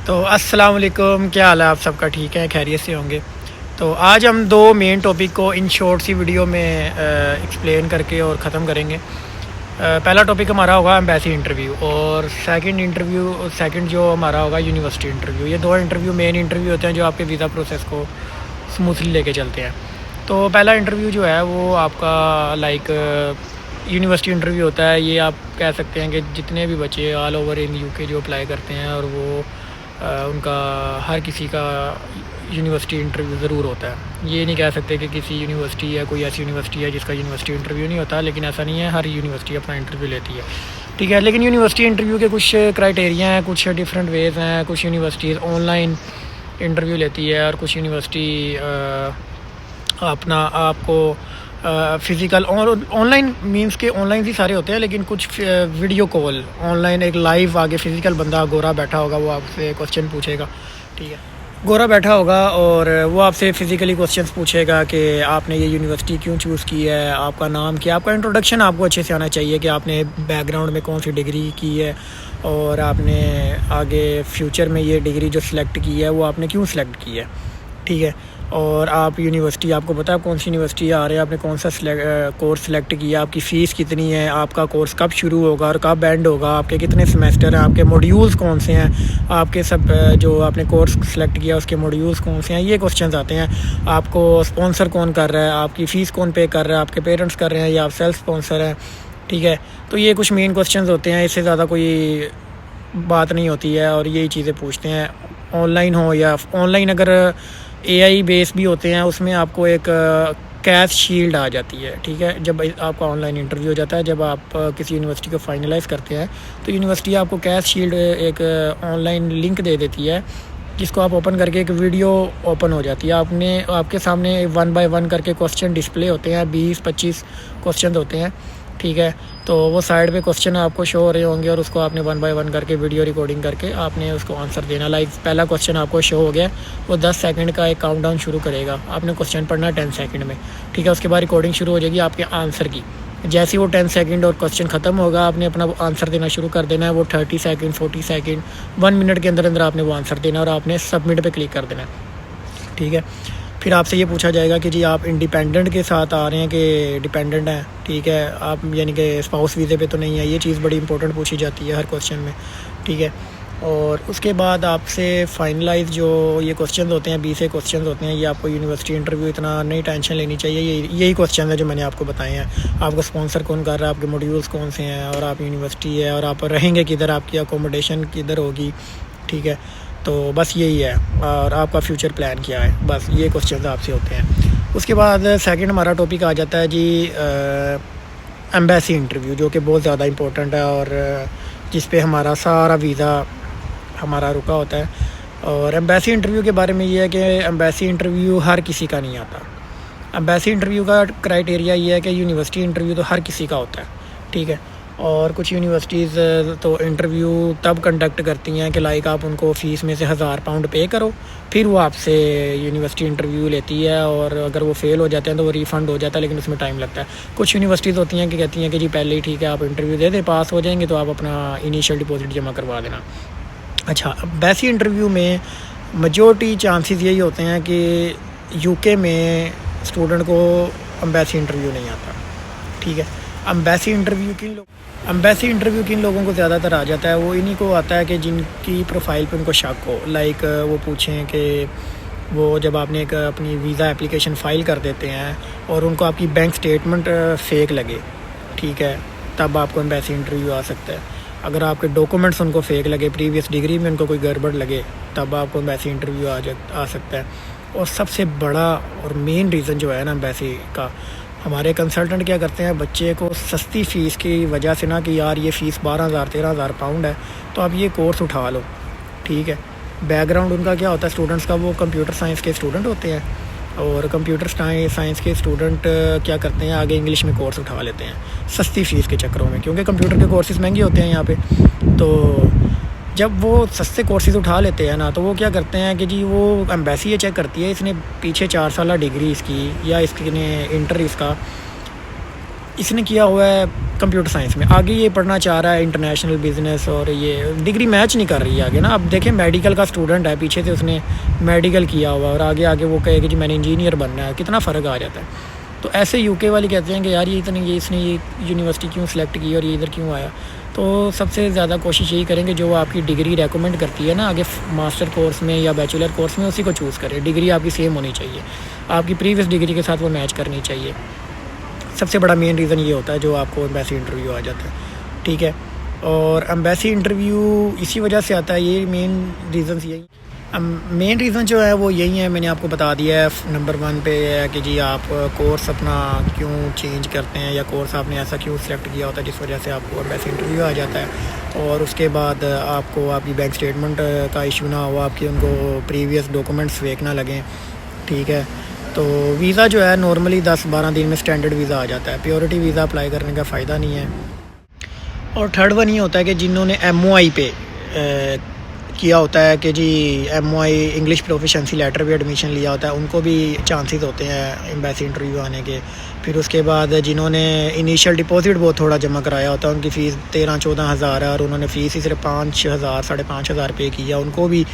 تو السلام علیکم، کیا حال ہے؟ آپ سب کا ٹھیک ہے، خیریت سے ہوں گے؟ تو آج ہم دو مین ٹاپک کو ان شارٹ سی ویڈیو میں ایکسپلین کر کے اور ختم کریں گے۔ پہلا ٹاپک ہمارا ہوگا ایمبیسی انٹرویو، اور سیکنڈ جو ہمارا ہوگا یونیورسٹی انٹرویو۔ یہ دو انٹرویو مین انٹرویو ہوتے ہیں جو آپ کے ویزا پروسیس کو اسموتھلی لے کے چلتے ہیں۔ تو پہلا انٹرویو جو ہے وہ آپ کا یونیورسٹی انٹرویو ہوتا ہے۔ یہ آپ کہہ سکتے ہیں کہ جتنے بھی بچے آل اوور ان یو کے جو اپلائی کرتے ہیں، اور وہ ان کا ہر کسی کا یونیورسٹی انٹرویو ضرور ہوتا ہے۔ یہ نہیں کہہ سکتے کہ کسی یونیورسٹی ہے، کوئی ایسی یونیورسٹی ہے جس کا یونیورسٹی انٹرویو نہیں ہوتا، لیکن ایسا نہیں ہے، ہر یونیورسٹی اپنا انٹرویو لیتی ہے، ٹھیک ہے۔ لیکن یونیورسٹی انٹرویو کے کچھ کرائٹیریا ہیں، کچھ ڈفرینٹ ویز ہیں۔ کچھ یونیورسٹیز آن لائن انٹرویو لیتی ہے، اور کچھ یونیورسٹی اپنا آپ کو فزیکل اور آن لائن مینس کے آن لائن بھی سارے ہوتے ہیں، لیکن کچھ ویڈیو کال آن لائن، ایک لائیو آگے فزیکل بندہ گورا بیٹھا ہوگا، وہ آپ سے کوسچن پوچھے گا، ٹھیک ہے۔ گورا بیٹھا ہوگا اور وہ آپ سے فزیکلی کوسچنس پوچھے گا کہ آپ نے یہ یونیورسٹی کیوں چوز کی ہے، آپ کا نام کیا، آپ کا انٹروڈکشن آپ کو اچھے سے آنا چاہیے کہ آپ نے بیک گراؤنڈ میں کون سی ڈگری کی ہے، اور آپ نے آگے فیوچر میں یہ ڈگری جو سلیکٹ کی ہے وہ آپ نے کیوں سلیکٹ کی ہے، ٹھیک ہے۔ اور آپ یونیورسٹی، آپ کو پتہ ہے کون سی یونیورسٹی آ رہے ہیں، آپ نے کون سا کورس سلیکٹ کیا، آپ کی فیس کتنی ہے، آپ کا کورس کب شروع ہوگا اور کب اینڈ ہوگا، آپ کے کتنے سمیسٹر ہیں، آپ کے موڈیولز کون سے ہیں، آپ کے سب جو آپ نے کورس سلیکٹ کیا اس کے موڈیولز کون سے ہیں، یہ کوسچنز آتے ہیں۔ آپ کو اسپانسر کون کر رہا ہے، آپ کی فیس کون پے کر رہا ہے، آپ کے پیرنٹس کر رہے ہیں یا آپ سیلف اسپانسر ہیں، ٹھیک ہے۔ تو یہ کچھ مین کوسچنز ہوتے ہیں، اس سے زیادہ کوئی بات نہیں ہوتی ہے، اور یہی چیزیں پوچھتے ہیں آن لائن ہو یا آن لائن۔ اگر اے آئی بیس بھی ہوتے ہیں، اس میں آپ کو ایک کیش شیلڈ آ جاتی ہے، ٹھیک ہے۔ جب آپ کا آن لائن انٹرویو ہو جاتا ہے، جب آپ کسی یونیورسٹی کو فائنلائز کرتے ہیں، تو یونیورسٹی آپ کو کیش شیلڈ ایک آن لائن لنک دے دیتی ہے، جس کو آپ اوپن کر کے ایک ویڈیو اوپن ہو جاتی ہے۔ آپ کے سامنے 1 بائی 1 کر کے کوسچن ڈسپلے ہوتے ہیں، 20-25 کوسچن ہوتے ہیں، ٹھیک ہے۔ تو وہ سائڈ پہ کوسچن آپ کو شو ہو رہے ہوں گے، اور اس کو آپ نے 1 بائی 1 کر کے ویڈیو ریکارڈنگ کر کے آپ نے اس کو آنسر دینا۔ لائک پہلا کوسچن آپ کو شو ہو گیا، وہ 10 سیکنڈ کا ایک کاؤنٹ ڈاؤن شروع کرے گا، آپ نے کوسچن پڑھنا 10 سیکنڈ میں، ٹھیک ہے۔ اس کے بعد ریکارڈنگ شروع ہو جائے گی آپ کے آنسر کی۔ جیسے وہ 10 سیکنڈ اور کوسچن ختم ہوگا، آپ نے اپنا آنسر دینا شروع کر دینا ہے۔ وہ 30 سیکنڈ 40 سیکنڈ 1 منٹ کے اندر آپ نے وہ آنسر دینا، اور آپ نے سبمٹ پہ کلک کر دینا ہے، ٹھیک ہے۔ پھر آپ سے یہ پوچھا جائے گا کہ جی آپ انڈیپینڈنٹ کے ساتھ آ رہے ہیں کہ ڈیپینڈنٹ ہیں، ٹھیک ہے۔ آپ یعنی کہ اسپاؤس ویزے پہ تو نہیں ہے، یہ چیز بڑی امپورٹنٹ پوچھی جاتی ہے ہر کوسچن میں، ٹھیک ہے۔ اور اس کے بعد آپ سے فائنلائز جو یہ کوسچنز ہوتے ہیں، 20 کوسچنز ہوتے ہیں، یہ آپ کو یونیورسٹی انٹرویو اتنا نہیں ٹینشن لینی چاہیے، یہی کوسچن ہے جو میں نے آپ کو بتائے ہیں۔ آپ کو اسپانسر کون کر رہا ہے، آپ کے موڈیولز کون سے ہیں، اور آپ یونیورسٹی ہے، اور آپ رہیں گے کدھر، آپ کی اکوموڈیشن کدھر ہوگی، ٹھیک ہے۔ تو بس یہی ہے، اور آپ کا فیوچر پلان کیا ہے، بس یہ کوسچنز آپ سے ہوتے ہیں۔ اس کے بعد سیکنڈ ہمارا ٹاپک آ جاتا ہے جی ایمبیسی انٹرویو، جو کہ بہت زیادہ امپورٹنٹ ہے، اور جس پہ ہمارا سارا ویزا ہمارا رکا ہوتا ہے۔ اور ایمبیسی انٹرویو کے بارے میں یہ ہے کہ ایمبیسی انٹرویو ہر کسی کا نہیں آتا۔ ایمبیسی انٹرویو کا کرائٹیریا یہ ہے کہ یونیورسٹی انٹرویو تو ہر کسی کا ہوتا ہے، ٹھیک ہے۔ اور کچھ یونیورسٹیز تو انٹرویو تب کنڈکٹ کرتی ہیں کہ لائک آپ ان کو فیس میں سے 1000 پاؤنڈ پے کرو، پھر وہ آپ سے یونیورسٹی انٹرویو لیتی ہے، اور اگر وہ فیل ہو جاتے ہیں تو وہ ریفنڈ ہو جاتا ہے، لیکن اس میں ٹائم لگتا ہے۔ کچھ یونیورسٹیز ہوتی ہیں کہ کہتی ہیں کہ جی پہلے ہی ٹھیک ہے، آپ انٹرویو دے دیں، پاس ہو جائیں گے تو آپ اپنا انیشیل ڈپازٹ جمع کروا دینا۔ اچھا، ایمبیسی انٹرویو میں میجورٹی چانسز یہی ہوتے ہیں کہ یو کے میں اسٹوڈنٹ کو ایمبیسی انٹرویو نہیں آتا، ٹھیک ہے۔ ایمبیسی انٹرویو کن لوگوں کو زیادہ تر آ جاتا ہے، وہ انہی کو آتا ہے کہ جن کی پروفائل پہ ان کو شک ہو، لائک وہ پوچھیں کہ وہ جب آپ نے ایک اپنی ویزا اپلیکیشن فائل کر دیتے ہیں اور ان کو آپ کی بینک سٹیٹمنٹ فیک لگے، ٹھیک ہے، تب آپ کو ایمبیسی انٹرویو آ سکتا ہے۔ اگر آپ کے ڈاکومنٹس ان کو فیک لگے، پریویس ڈگری میں ان کو کوئی گڑبڑ لگے، تب آپ کو ایمبیسی انٹرویو آ سکتا ہے۔ اور سب سے بڑا اور مین ریزن جو ہے نا ایمبیسی کا، ہمارے کنسلٹنٹ کیا کرتے ہیں، بچے کو سستی فیس کی وجہ سے نا کہ یار یہ فیس 12,000-13,000 پاؤنڈ ہے، تو آپ یہ کورس اٹھا لو، ٹھیک ہے۔ بیک گراؤنڈ ان کا کیا ہوتا ہے اسٹوڈنٹس کا، وہ کمپیوٹر سائنس کے اسٹوڈنٹ ہوتے ہیں، اور کمپیوٹر سائنس کے اسٹوڈنٹ کیا کرتے ہیں، آگے انگلش میں کورس اٹھا لیتے ہیں سستی فیس کے چکروں میں، کیونکہ کمپیوٹر کے کورسز مہنگے ہوتے ہیں یہاں پہ۔ تو جب وہ سستے کورسز اٹھا لیتے ہیں نا، تو وہ کیا کرتے ہیں کہ جی وہ ایمبیسی یہ چیک کرتی ہے اس نے پیچھے 4 سالہ ڈگری اس کی، یا اس نے انٹر اس کا اس نے کیا ہوا ہے کمپیوٹر سائنس میں، آگے یہ پڑھنا چاہ رہا ہے انٹرنیشنل بزنس، اور یہ ڈگری میچ نہیں کر رہی ہے آگے نا. اب دیکھیں میڈیکل کا اسٹوڈنٹ ہے، پیچھے سے اس نے میڈیکل کیا ہوا، اور آگے وہ کہے کہ جی میں نے انجینئر بننا ہے، کتنا فرق آ جاتا ہے. تو ایسے یو کے والے کہتے ہیں کہ یار یہ اس نے یہ یونیورسٹی کیوں سلیکٹ کی اور یہ ادھر کیوں آیا. تو سب سے زیادہ کوشش یہی کریں کہ جو آپ کی ڈگری ریکمنڈ کرتی ہے نا آگے ماسٹر کورس میں یا بیچلر کورس میں، اسی کو چوز کریں. ڈگری آپ کی سیم ہونی چاہیے، آپ کی پریویس ڈگری کے ساتھ وہ میچ کرنی چاہیے. سب سے بڑا مین ریزن یہ ہوتا ہے جو آپ کو ایمبیسی انٹرویو آ جاتا ہے. ٹھیک ہے، اور ایمبیسی انٹرویو اسی وجہ سے آتا ہے، یہ مین ریزن جو ہے وہ یہی ہے، میں نے آپ کو بتا دیا ہے. نمبر 1 پہ یہ ہے کہ جی آپ کورس اپنا کیوں چینج کرتے ہیں، یا کورس آپ نے ایسا کیوں سلیکٹ کیا ہوتا ہے جس وجہ سے آپ کو ایمبیسی انٹرویو آ جاتا ہے. اور اس کے بعد آپ کو آپ کی بینک اسٹیٹمنٹ کا ایشو نہ ہو، آپ کی ان کو پریویس ڈاکومنٹس فیک نہ لگیں. ٹھیک ہے، تو ویزا جو ہے نارملی 10-12 دن میں اسٹینڈرڈ ویزا آ جاتا ہے، پیورٹی ویزا اپلائی کرنے کا فائدہ نہیں ہے. اور تھرڈ ون یہ ہوتا ہے کہ جنہوں نے ایم او آئی پہ کیا ہوتا ہے کہ جی ایم او آئی انگلش پروفیشنسی لیٹر پہ ایڈمیشن لیا ہوتا ہے، ان کو بھی چانسز ہوتے ہیں ایمبیسی انٹرویو آنے کے. پھر اس کے بعد جنہوں نے انیشیل ڈپازٹ بہت تھوڑا جمع کرایا ہوتا ہے، ان کی فیس 13-14 ہزار ہے، اور انہوں نے فیس ہی صرف 5,000 5,500 پے کیا، ان کو بھی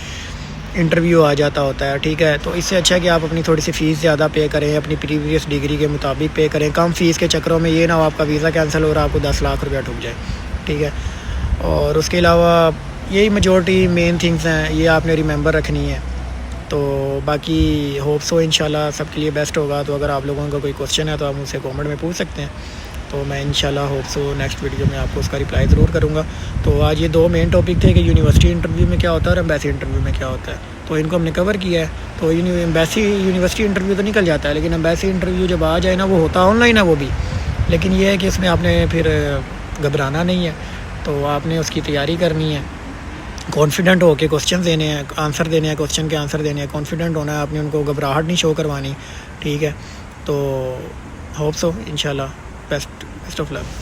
انٹرویو آ جاتا ہوتا ہے. ٹھیک ہے، تو اس سے اچھا ہے کہ آپ اپنی تھوڑی سی فیس زیادہ پے کریں، اپنی پریویس ڈگری کے مطابق پے کریں. کم فیس کے چکروں میں یہ نہ ہو آپ کا ویزا کینسل ہو رہا، آپ کو 10 لاکھ روپیہ ٹھک جائے. ٹھیک ہے، اور اس کے علاوہ یہی میجورٹی مین تھنگس ہیں، یہ آپ نے ریممبر رکھنی ہے. تو باقی ہوپ سو انشاءاللہ سب کے لیے بیسٹ ہوگا. تو اگر آپ لوگوں کا کوئی کوشچن ہے تو آپ مجھ سے کامنٹ میں پوچھ سکتے ہیں، تو میں انشاءاللہ ہوپ سو نیکسٹ ویڈیو میں آپ کو اس کا رپلائی ضرور کروں گا. تو آج یہ 2 مین ٹاپک تھے کہ یونیورسٹی انٹرویو میں کیا ہوتا ہے اور ایمبیسی انٹرویو میں کیا ہوتا ہے، تو ان کو ہم نے کور کیا ہے. تو ایمبیسی یونیورسٹی انٹرویو تو نکل جاتا ہے، لیکن ایمبیسی انٹرویو جب آ جائے نا، وہ ہوتا آن لائن ہے وہ بھی، لیکن یہ ہے کہ اس میں آپ نے پھر گھبرانا نہیں ہے. تو آپ نے اس کی تیاری کرنی ہے، کانفیڈنٹ ہو کے کوسچن دینے ہیں، آنسر دینے ہیں، کوسچن کے آنسر دینے ہیں، کانفیڈنٹ ہونا ہے، آپ نے ان کو گھبراہٹ نہیں شو کروانی. ٹھیک ہے، تو ہوپ سو انشاءاللہ بیسٹ آف لک.